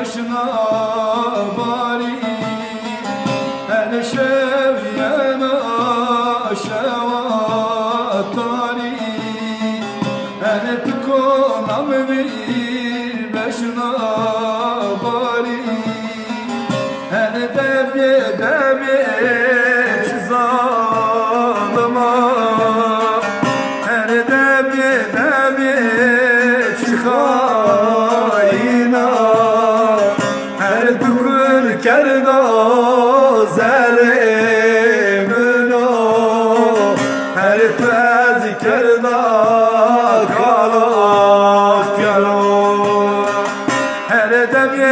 başına bari her şevyena şevatari her tukonam bir başına bari her debi zalıma her debi çıkayına her tükür kerda zerimino her tez kerda kalak yalo her debi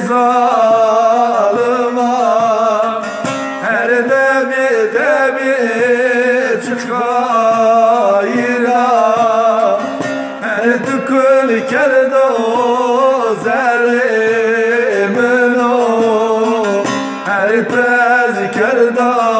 zalıma her debi çıkayına her tükür kerda zerimino her tez kerda